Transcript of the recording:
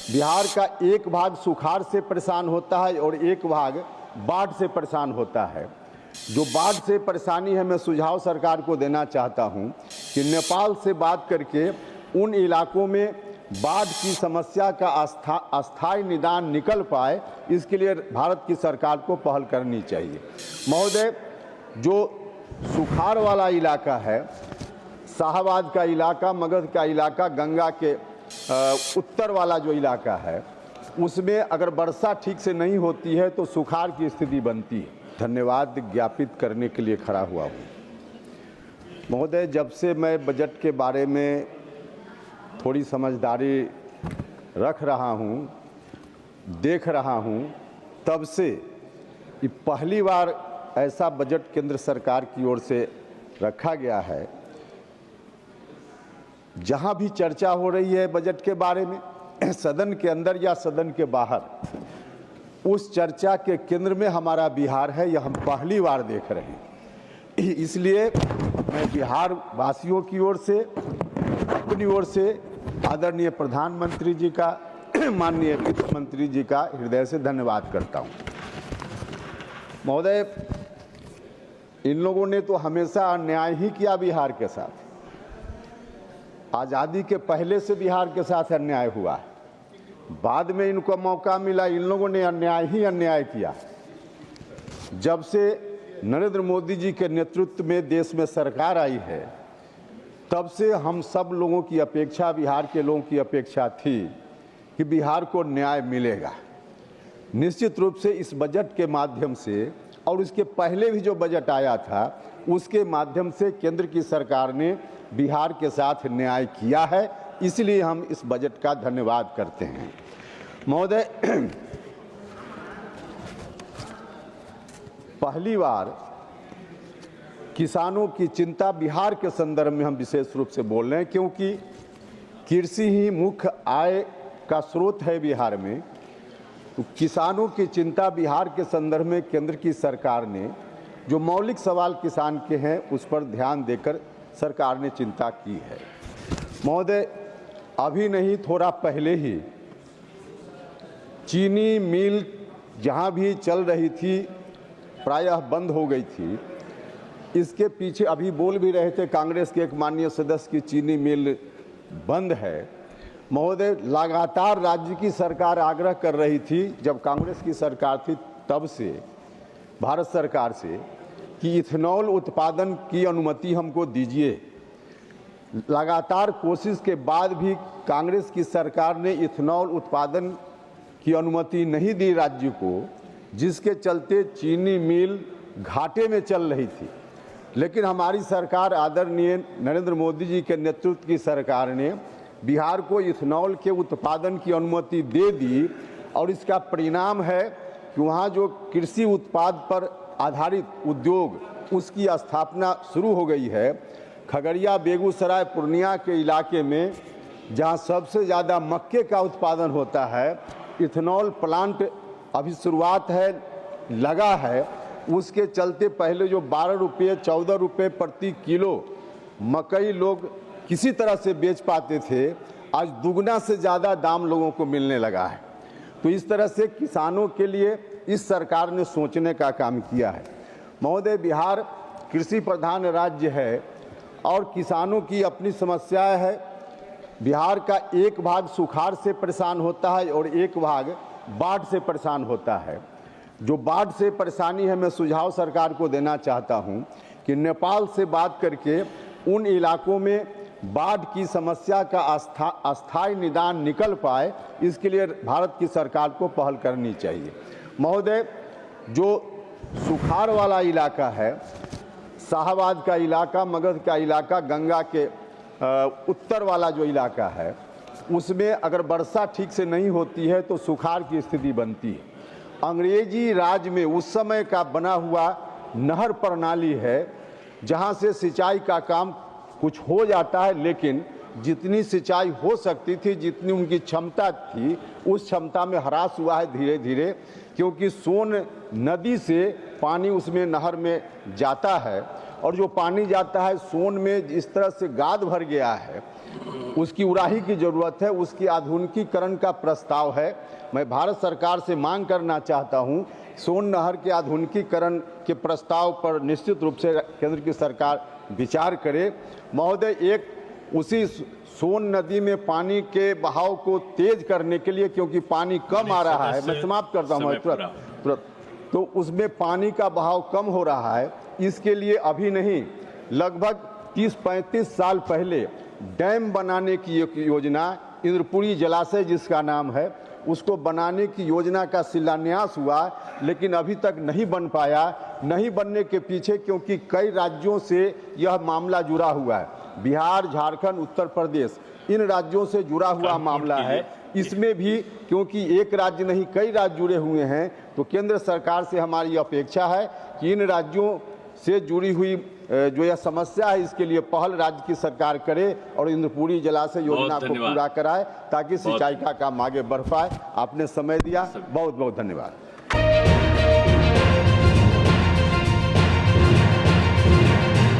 बिहार का एक भाग सुखाड़ से परेशान होता है और एक भाग बाढ़ से परेशान होता है। जो बाढ़ से परेशानी है, मैं सुझाव सरकार को देना चाहता हूं कि नेपाल से बात करके उन इलाकों में बाढ़ की समस्या का अस्थायी निदान निकल पाए, इसके लिए भारत की सरकार को पहल करनी चाहिए। महोदय, जो सुखाड़ वाला इलाका है, शाहबाद का इलाका, मगध का इलाका, गंगा के उत्तर वाला जो इलाका है, उसमें अगर वर्षा ठीक से नहीं होती है तो सुखाड़ की स्थिति बनती है। धन्यवाद ज्ञापित करने के लिए खड़ा हुआ हूँ। महोदय, जब से मैं बजट के बारे में थोड़ी समझदारी रख रहा हूँ, देख रहा हूँ, तब से ये पहली बार ऐसा बजट केंद्र सरकार की ओर से रखा गया है जहाँ भी चर्चा हो रही है बजट के बारे में, सदन के अंदर या सदन के बाहर, उस चर्चा के केंद्र में हमारा बिहार है। यह हम पहली बार देख रहे हैं। इसलिए मैं बिहार वासियों की ओर से, अपनी ओर से आदरणीय प्रधानमंत्री जी का, माननीय वित्त मंत्री जी का हृदय से धन्यवाद करता हूं। महोदय, इन लोगों ने तो हमेशा अन्याय ही किया बिहार के साथ। आज़ादी के पहले से बिहार के साथ अन्याय हुआ है। बाद में इनको मौका मिला, इन लोगों ने अन्याय ही अन्याय किया। जब से नरेंद्र मोदी जी के नेतृत्व में देश में सरकार आई है, तब से हम सब लोगों की अपेक्षा, बिहार के लोगों की अपेक्षा थी कि बिहार को न्याय मिलेगा। निश्चित रूप से इस बजट के माध्यम से और उसके पहले भी जो बजट आया था, उसके माध्यम से केंद्र की सरकार ने बिहार के साथ न्याय किया है। इसलिए हम इस बजट का धन्यवाद करते हैं। महोदय, पहली बार किसानों की चिंता बिहार के संदर्भ में हम विशेष रूप से बोल रहे हैं, क्योंकि कृषि ही मुख्य आय का स्रोत है बिहार में। तो किसानों की चिंता बिहार के संदर्भ में केंद्र की सरकार ने, जो मौलिक सवाल किसान के हैं, उस पर ध्यान देकर सरकार ने चिंता की है। महोदय, अभी नहीं, थोड़ा पहले ही चीनी मिल जहां भी चल रही थी प्रायः बंद हो गई थी। इसके पीछे अभी बोल भी रहे थे कांग्रेस के एक माननीय सदस्य की चीनी मिल बंद है। महोदय, लगातार राज्य की सरकार आग्रह कर रही थी, जब कांग्रेस की सरकार थी तब से, भारत सरकार से, कि इथेनॉल उत्पादन की अनुमति हमको दीजिए। लगातार कोशिश के बाद भी कांग्रेस की सरकार ने इथेनॉल उत्पादन की अनुमति नहीं दी राज्य को, जिसके चलते चीनी मिल घाटे में चल रही थी। लेकिन हमारी सरकार, आदरणीय नरेंद्र मोदी जी के नेतृत्व की सरकार ने बिहार को इथेनॉल के उत्पादन की अनुमति दे दी, और इसका परिणाम है कि वहाँ जो कृषि उत्पाद पर आधारित उद्योग, उसकी स्थापना शुरू हो गई है। खगड़िया, बेगूसराय, पूर्णिया के इलाके में, जहाँ सबसे ज़्यादा मक्के का उत्पादन होता है, इथेनॉल प्लांट अभी शुरुआत है, लगा है। उसके चलते पहले जो 12 रुपये 14 रुपये प्रति किलो मकई लोग किसी तरह से बेच पाते थे, आज दुगना से ज़्यादा दाम लोगों को मिलने लगा है। तो इस तरह से किसानों के लिए इस सरकार ने सोचने का काम किया है। महोदय, बिहार कृषि प्रधान राज्य है और किसानों की अपनी समस्याएं है। बिहार का एक भाग सुखाड़ से परेशान होता है और एक भाग बाढ़ से परेशान होता है। जो बाढ़ से परेशानी है, मैं सुझाव सरकार को देना चाहता हूं कि नेपाल से बात करके उन इलाकों में बाढ़ की समस्या का अस्थायी निदान निकल पाए, इसके लिए भारत की सरकार को पहल करनी चाहिए। महोदय, जो सुखाड़ वाला इलाका है, शाहबाद का इलाका, मगध का इलाका, गंगा के उत्तर वाला जो इलाका है, उसमें अगर वर्षा ठीक से नहीं होती है तो सुखाड़ की स्थिति बनती है। अंग्रेजी राज में उस समय का बना हुआ नहर प्रणाली है, जहां से सिंचाई का काम कुछ हो जाता है, लेकिन जितनी सिंचाई हो सकती थी, जितनी उनकी क्षमता थी, उस क्षमता में ह्रास हुआ है धीरे धीरे, क्योंकि सोन नदी से पानी उसमें नहर में जाता है, और जो पानी जाता है सोन में इस तरह से गाद भर गया है उसकी उड़ाही की जरूरत है, उसकी आधुनिकीकरण का प्रस्ताव है। मैं भारत सरकार से मांग करना चाहता हूं, सोन नहर के आधुनिकीकरण के प्रस्ताव पर निश्चित रूप से केंद्र की सरकार विचार करे। महोदय, एक उसी सोन नदी में पानी के बहाव को तेज करने के लिए, क्योंकि पानी कम आ रहा है, मैं समाप्त करता हूँ तुरंत, तो उसमें पानी का बहाव कम हो रहा है। इसके लिए अभी नहीं, लगभग 30-35 साल पहले डैम बनाने की एक योजना, इंद्रपुरी जलाशय जिसका नाम है, उसको बनाने की योजना का शिलान्यास हुआ, लेकिन अभी तक नहीं बन पाया। नहीं बनने के पीछे क्योंकि कई राज्यों से यह मामला जुड़ा हुआ है, बिहार, झारखंड, उत्तर प्रदेश, इन राज्यों से जुड़ा हुआ मामला है। इसमें भी क्योंकि एक राज्य नहीं कई राज्य जुड़े हुए हैं, तो केंद्र सरकार से हमारी अपेक्षा है कि इन राज्यों से जुड़ी हुई जो यह समस्या है, इसके लिए पहल राज्य की सरकार करे और इंद्रपुरी जलाशय योजना को पूरा कराए, ताकि सिंचाई का काम आगे बढ़ पाए। आपने समय दिया, बहुत बहुत धन्यवाद।